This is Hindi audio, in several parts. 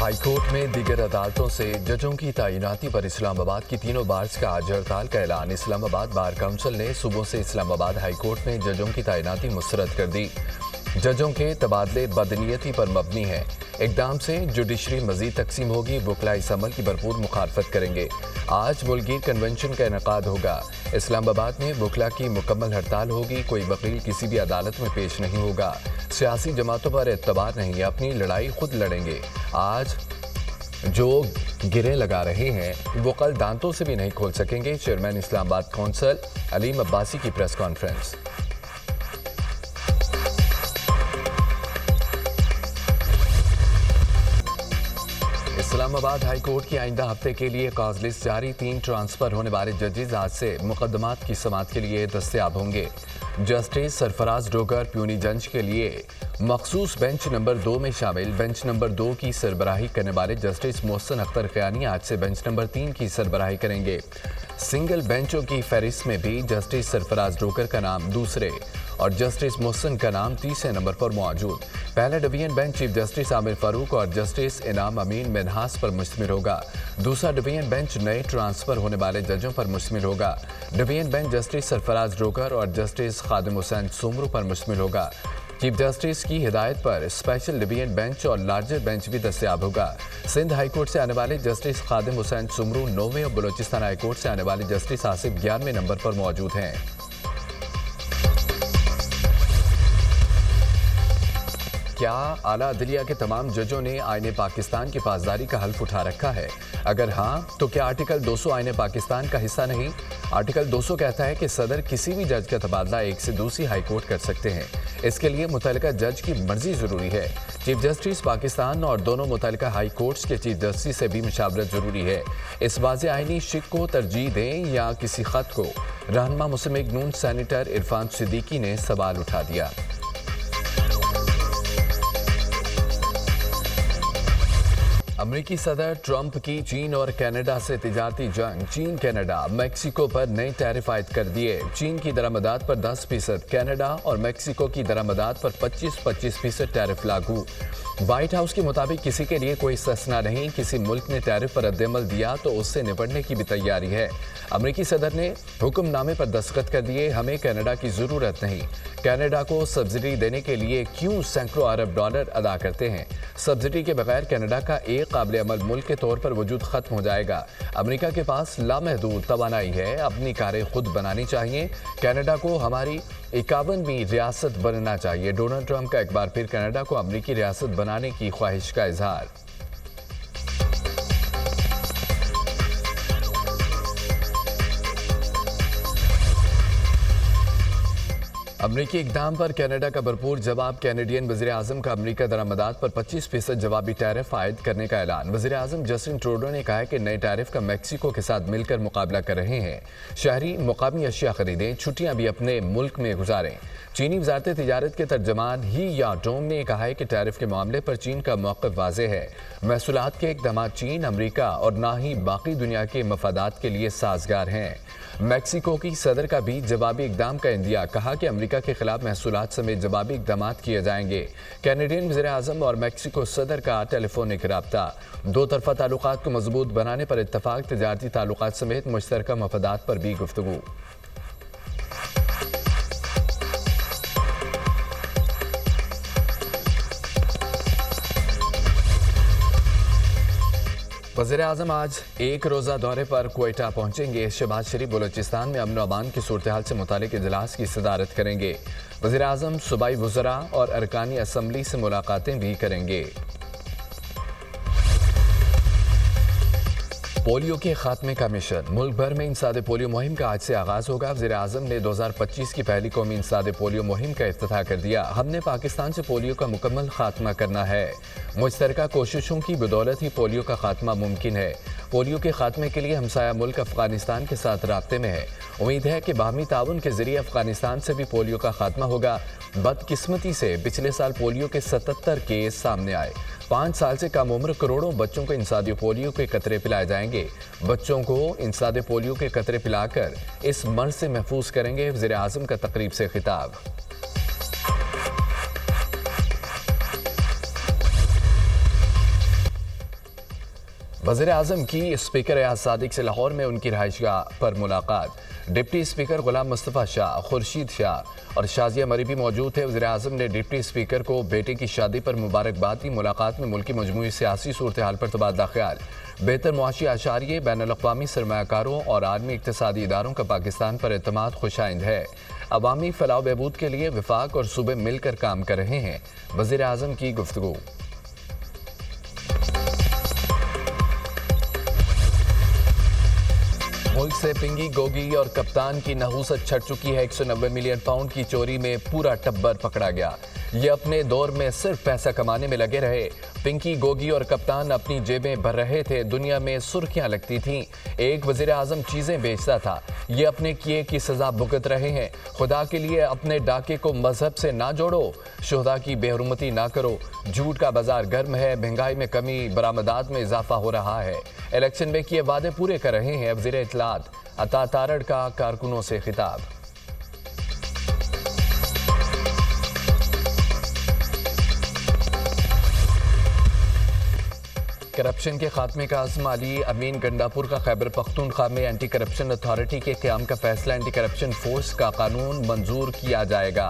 हाईकोर्ट में दीगर अदालतों से जजों की तैनाती पर इस्लामाबाद की तीनों बार्स का आज हड़ताल का ऐलान। इस्लामाबाद बार काउंसिल ने सुबह से इस्लामाबाद हाईकोर्ट में जजों की तैनाती मुस्तरद कर दी। जजों के तबादले बदनीयती पर मबनी है। इकदाम से जुडिशरी मजीद तकसीम होगी। वकला इस अमल की भरपूर मुखालफत करेंगे। आज मुल्की कन्वेंशन का इनेकाद होगा। इस्लामाबाद में वकला की मुकम्मल हड़ताल होगी। कोई वकील किसी भी अदालत में पेश नहीं होगा। सियासी जमातों पर एतबार नहीं, अपनी लड़ाई खुद लड़ेंगे। आज जो गिरे लगा रहे हैं वो कल दांतों से भी नहीं खोल सकेंगे। चेयरमैन इस्लामाबाद कौंसिल अलीम अब्बासी की press conference. Islamabad high court की आइंदा हफ्ते के लिए कॉज लिस्ट जारी। 3 ट्रांसफर होने वाले जजेज आज से मुकदमात की समाअत के लिए दस्तयाब होंगे। जस्टिस सरफराज डोगर प्यूनी जंज के लिए मखसूस बेंच नंबर 2 में शामिल। बेंच नंबर 2 की सरबराही करने वाले जस्टिस मोहसिन अख्तर क़यानी आज से बेंच नंबर 3 की सरबराही करेंगे। सिंगल बेंचों की फहरिस्त में भी जस्टिस सरफराज डोगर का नाम दूसरे और जस्टिस मोहसिन का नाम तीसरे नंबर पर मौजूद। पहला division bench chief justice Aamir Farooq और जस्टिस इनाम अमीन मिनहास पर मुश्तमिल होगा। दूसरा डिवीजन बेंच नए ट्रांसफर होने वाले जजों पर मुश्तमिल होगा। Division bench justice Sarfaraz Dogar और जस्टिस खादिम हुसैन सुमरू पर मुश्तमिल होगा। चीफ जस्टिस की हिदायत पर स्पेशल डिवीजन बेंच और लार्जर बेंच भी दस्तयाब होगा। सिंध हाई कोर्ट से आने वाले जस्टिस खादिम हुसैन सुमरू 9वें और बलोचिस्तान हाई कोर्ट से आने वाले जस्टिस आसिफ 11वें नंबर पर मौजूद हैं। क्या आला अदलिया के तमाम जजों ने आईने पाकिस्तान की पासदारी का हल्फ उठा रखा है? अगर हाँ तो क्या आर्टिकल 200 आईने पाकिस्तान का हिस्सा नहीं? आर्टिकल 200 कहता है कि सदर किसी भी जज का तबादला एक से दूसरी हाई कोर्ट कर सकते हैं। इसके लिए मुतल्लिका जज की मर्जी जरूरी है। चीफ जस्टिस पाकिस्तान और दोनों मुतल्लिका हाई कोर्ट्स के चीफ जस्टिस से भी मुशावरत जरूरी है। इस वाज़े आईनी शिक को तरजीह दें या किसी खत को? रहनुमा मुस्लिम लीग नून सेनेटर इरफान सिद्दीकी ने सवाल उठा दिया। अमेरिकी सदर ट्रंप की चीन और कनाडा से तिजारती जंग। चीन कनाडा मेक्सिको पर नए टैरिफ आयद कर दिए। चीन की दरामदात पर 10%, कनाडा और मेक्सिको की दरामदात पर 25% टैरिफ लागू। व्हाइट हाउस के मुताबिक किसी के लिए कोई इस्तिस्ना नहीं। किसी मुल्क ने टैरिफ पर रद्दअमल दिया तो उससे निपटने की भी तैयारी है। अमेरिकी सदर ने हुक्मनामे पर दस्तखत कर दिए। हमें कनाडा की जरूरत नहीं। कनाडा को सब्सिडी देने के लिए क्यों सैकड़ों अरब डॉलर अदा करते हैं? सब्सिडी के बगैर कनाडा का एक काबिल अमल मुल्क के तौर पर वजूद खत्म हो जाएगा। अमेरिका के पास लामहदूद तवानाई है। अपनी कारें खुद बनानी चाहिए। कनाडा को हमारी 51वीं रियासत बनना चाहिए। डोनाल्ड ट्रंप का एक बार फिर कनाडा को अमेरिकी रियासत बनाने की ख्वाहिश का इजहार। अमरीकी इकदाम पर कनाडा का भरपूर जवाब। कैनेडियन वज़ीर आज़म का अमरीका दरामदात पर 25% जवाबी टैरिफ आयद करने का ऐलान। वज़ीर आज़म जस्टिन ट्रूडो ने कहा है कि नए टैरिफ का मैक्सिको के साथ मिलकर मुकाबला कर रहे हैं। शहरी मुकामी अशिया खरीदें, छुट्टियां भी अपने मुल्क में गुजारें। चीनी वज़ारत तिजारत के तर्जमान ही याडोंग ने कहा है कि टैरिफ के मामले पर चीन का मौक़िफ़ वाज़ेह है। महसूलात के इक़दाम चीन, अमरीका और ना ही बाकी दुनिया के मफादात के लिए साजगार हैं। मैक्सिको की सदर का भी जवाबी इक़दाम का इंदिया। कहा कि अमरीका के खिलाफ महसूलात समेत जवाबी इक़दाम किए जाएंगे। कैनेडियन वज़ीर आज़म और मैक्सिको सदर का टेलीफोनिक राब्ता। दो तरफ़ा ताल्लुकात को मजबूत बनाने पर इत्तफ़ाक़। तिजारती ताल्लुकात समेत मुश्तरका मफादात पर भी गुफ्तगू। वज़ीर आज़म आज एक रोज़ा दौरे पर क्वेटा पहुंचेंगे। शहबाज शरीफ बलोचिस्तान में अमन अमान की सूरत हाल से मुतालिक इजलास की सदारत करेंगे। वज़ीर आज़म सूबाई वज़रा और अरकानी असम्बली से मुलाकातें भी करेंगे। पोलियो के खात्मे का मिशन। मुल्क भर में इंसादे पोलियो मुहिम का आज से आगाज होगा। वज़ीर आज़म ने 2025 की पहली कौमी इंसादे पोलियो मुहिम का इफ्तिताह कर दिया। हमने पाकिस्तान से पोलियो का मुकम्मल खात्मा करना है। मुश्तरका कोशिशों की बदौलत ही पोलियो का खात्मा मुमकिन है। पोलियो के खात्मे के लिए हमसाया मुल्क अफगानिस्तान के साथ राब्ते में है। उम्मीद है कि बाहमी ताउन के जरिए अफगानिस्तान से भी पोलियो का खात्मा होगा। बदकिस्मती से पिछले साल पोलियो के 77 केस सामने आए। 5 साल से कम उम्र करोड़ों बच्चों को इंसादी पोलियो के कतरे पिलाए जाएंगे। बच्चों को इंसादी पोलियो के कतरे पिलाकर इस मर्ज से महफूज करेंगे। वज़ीर आज़म का तकरीब से खिताब। वज़ीर आज़म की स्पीकर एजाज सादिक से लाहौर में उनकी रहायशगाह पर मुलाकात। डिप्टी स्पीकर गुलाम मुस्तफ़ा शाह, खुर्शीद शाह और शाजिया मरी भी मौजूद थे। वज़ीर आज़म ने डिप्टी स्पीकर को बेटे की शादी पर मुबारकबाद दी। मुलाकात में मुल्की मजमूई सियासी सूरत हाल पर तबादला ख्याल, बेहतर मुआशी आशारिये, बैनुल-अक़वामी सरमायाकारों और आलमी इक़्तिसादी इदारों का पाकिस्तान पर एतमाद खुशाइंद है। अवामी फलाह बहबूद के लिए विफाक और सूबे मिलकर काम कर रहे हैं। वज़ीर आज़म की गुफ्तगू। मुल्क से पिंगी गोगी और कप्तान की नहूसत छट चुकी है। 190 मिलियन पाउंड की चोरी में पूरा टब्बर पकड़ा गया। ये अपने दौर में सिर्फ पैसा कमाने में लगे रहे। पिंकी गोगी और कप्तान अपनी जेबें भर रहे थे, दुनिया में सुर्खियां लगती थीं। एक वज़ीर आज़म चीज़ें बेचता था। ये अपने किए की सज़ा भुगत रहे हैं। खुदा के लिए अपने डाके को मजहब से ना जोड़ो, शुहदा की बेहरुमती ना करो। झूठ का बाजार गर्म है, महंगाई में कमी, बरामदात में इजाफा हो रहा है। इलेक्शन में किए वादे पूरे कर रहे हैं। वज़ीर इत्तलात अता तारड़ का कारकुनों से खिताब। करप्शन के खात्मे का अज़्म अली अमीन गंडापुर का खैबर पख्तूनख्वा में एंटी करप्शन अथॉरिटी के क़याम का फैसला। एंटी करप्शन फोर्स का कानून मंजूर किया जाएगा।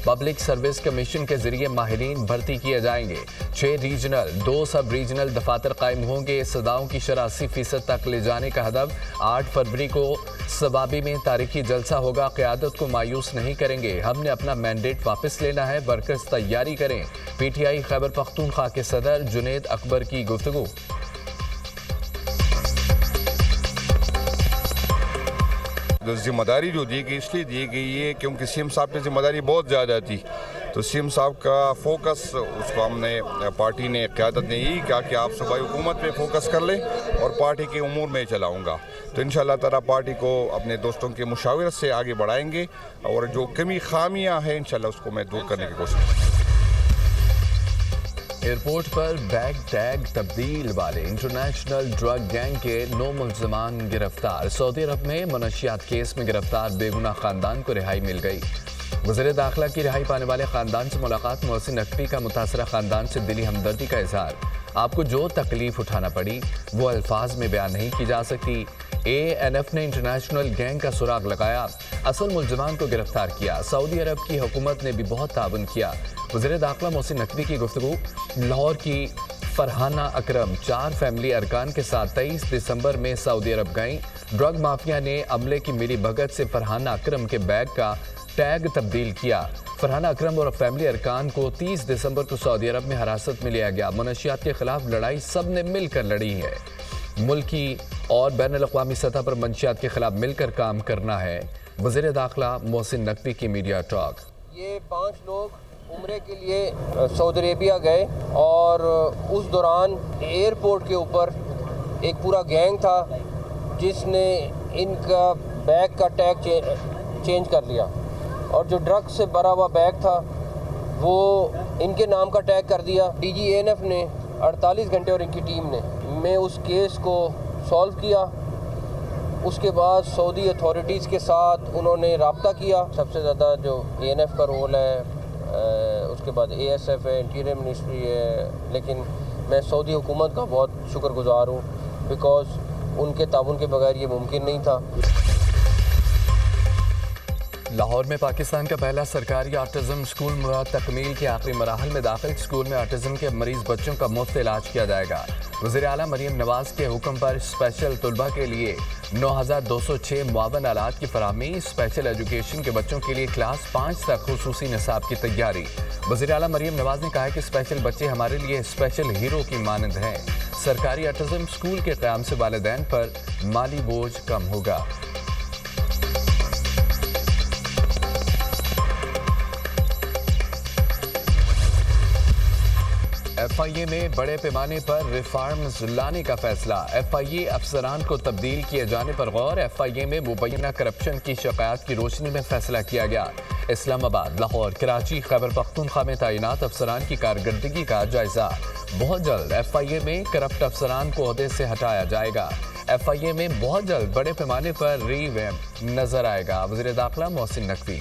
पब्लिक सर्विस कमीशन के जरिए माहिरीन भर्ती किए जाएंगे। 6 रीजनल 2 सब रीजनल दफातर कायम होंगे। सदाओं की शरह 80% तक ले जाने का हदफ। 8 फरवरी को सबाबी में तारीखी जलसा होगा। क़यादत को मायूस नहीं करेंगे, हमने अपना मैंडेट वापस लेना है, वर्कर्स तैयारी करें। PTI खैबर पख्तूनख्वा के सदर जुनेद अकबर की गुफ्तगू। जिम्मेदारी जो दी गई इसलिए दी गई है क्योंकि सीएम साहब की जिम्मेदारी बहुत ज़्यादा थी, तो सीएम साहब का फोकस उसको हमने पार्टी ने क़यादत ने यही कहा कि आप सूबाई हुकूमत पे फोकस कर लें और पार्टी के उमूर में चलाऊँगा। तो इंशाअल्लाह ताला पार्टी को अपने दोस्तों के मुशावरत से आगे बढ़ाएंगे और जो कमी खामियाँ हैं इंशाअल्लाह उसको मैं दूर करने की कोशिश करूँगा। एयरपोर्ट पर बैग टैग तब्दील वाले इंटरनेशनल ड्रग गैंग के 9 मुल्ज़िमान गिरफ्तार। सऊदी अरब में मनशियात केस में गिरफ्तार बेगुनाह खानदान को रिहाई मिल गई। वज़ीर दाखिला की रिहाई पाने वाले खानदान से मुलाकात। मोहसिन नकवी का मुतासरा खानदान से दिली हमदर्दी का इजहार। आपको जो तकलीफ उठाना पड़ी वो अल्फाज में बयान नहीं की जा सकती। ANF ने इंटरनेशनल गैंग का सुराग लगाया, असल मुल्ज़िमान को गिरफ्तार किया। सऊदी अरब की हुकूमत ने भी बहुत ताउन किया। वज़ीर दाखिला मोहसिन नकवी की गुफ्तगू। लाहौर की फरहाना अकरम 4 फैमिली अरकान के साथ 23 दिसंबर में सऊदी अरब गईं। ड्रग माफिया ने अमले की मिली भगत से फरहाना अकरम के बैग का टैग तब्दील किया। फरहाना अकरम और फैमिली अरकान को 30 दिसंबर को सऊदी अरब में हिरासत में लिया गया। मनशियात के खिलाफ लड़ाई सब ने मिलकर लड़ी है। मुल्की और बैनुल-अक़वामी सतह पर मंशियात के खिलाफ मिलकर काम करना है। वज़ीर दाखिला मोहसिन नकवी की मीडिया टॉक। ये 5 लोग उम्रे के लिए सऊदी अरेबिया गए और उस दौरान एयरपोर्ट के ऊपर एक पूरा गैंग था जिसने इनका बैग का टैग चेंज कर लिया और जो ड्रग से भरा हुआ बैग था वो इनके नाम का टैग कर दिया। DG ANF ने 48 घंटे और इनकी टीम ने उस केस को सॉल्व किया। उसके बाद सऊदी अथॉरिटीज़ के साथ उन्होंने रब्ता किया। सबसे ज़्यादा जो ANF का रोल है, उसके बाद ASF है, इंटीरियर मिनिस्ट्री है, लेकिन मैं सऊदी हुकूमत का बहुत शुक्रगुज़ार हूँ बिकॉज़ उनके ताउन के बगैर ये मुमकिन नहीं था। लाहौर में पाकिस्तान का पहला सरकारी ऑटिज़म स्कूल तकमील के आखिरी मराहल में दाखिल। स्कूल में ऑटिज़म के मरीज बच्चों का मुफ्त इलाज किया जाएगा। वज़ीर आला मरीम नवाज़ के हुक्म पर स्पेशल तलबा के लिए 9206 मुआवन आलात की फराहमी। स्पेशल एजुकेशन के बच्चों के लिए क्लास 5 तक खुसूसी निसाब की तैयारी। वज़ीर आला मरीम नवाज़ ने कहा है कि स्पेशल बच्चे हमारे लिए स्पेशल हीरो की मानंद हैं। सरकारी ऑटिज़म स्कूल के क़याम से वालिदैन पर माली बोझ कम होगा। FIA में बड़े पैमाने पर रिफॉर्म्स लाने का फैसला। FIA अफसरान को तब्दील किए जाने पर गौर। FIA में मुबैना करप्शन की शिकायत की रोशनी में फैसला किया गया। इस्लामाबाद, लाहौर, कराची, खैबर पख्तूनख्वा में तैनात अफसरान की कारकर्दगी का जायजा। बहुत जल्द FIA में करप्ट अफसरान को ओहदे से हटाया जाएगा। FIA में बहुत जल्द बड़े पैमाने पर रीवैम्प नजर आएगा। वज़ीर दाखिला मोहसिन नकवी।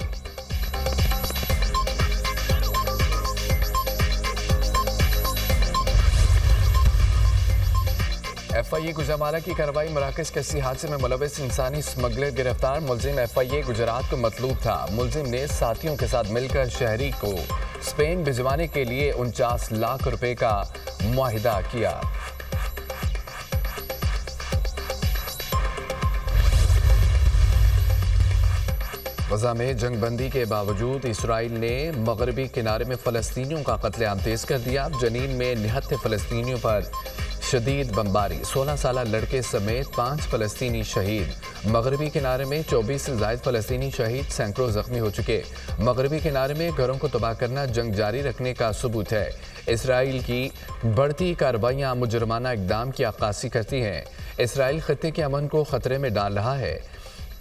FIA गुजरावाला की कार्रवाई मराकश किसी हादसे में मुलविस इंसानी स्मगलर गिरफ्तार। मुलजिम FIA गुजरात को मतलूब था। मुलजिम ने साथियों के साथ मिलकर शहरी को स्पेन भिजवाने के लिए 49 लाख रुपए का मुआहिदा किया। गजा में जंगबंदी के बावजूद इसराइल ने मगरबी किनारे में फ़लस्तीनियों का कत्लेआम तेज़ कर दिया। जनीन में 79 फ़लस्तीनियों पर शदीद बमबारी, 16 साल लड़के समेत 5 फ़लस्तीनी शहीद। मगरबी किनारे में 24 से ज़ायद फ़लस्तीनी शहीद, सैकड़ों जख्मी हो चुके। मगरबी किनारे में घरों को तबाह करना जंग जारी रखने का सबूत है। इसराइल की बढ़ती कार्रवाइयाँ मुजरमाना इक़दाम की अक्कासी करती हैं। इसराइल खत्ते के अमन को ख़तरे में डाल रहा है,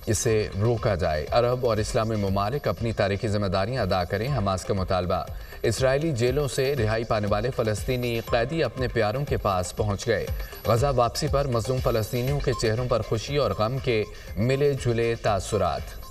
इसे रोका जाए। अरब और इस्लामी ममालिक अपनी तारीखी जिम्मेदारियां अदा करें, हमास का मुतालबा। इसराइली जेलों से रिहाई पाने वाले फ़लस्तीनी कैदी अपने प्यारों के पास पहुंच गए। गजा वापसी पर मज़लूम फ़लस्तीनियों के चेहरों पर खुशी और गम के मिले जुले तासुरात।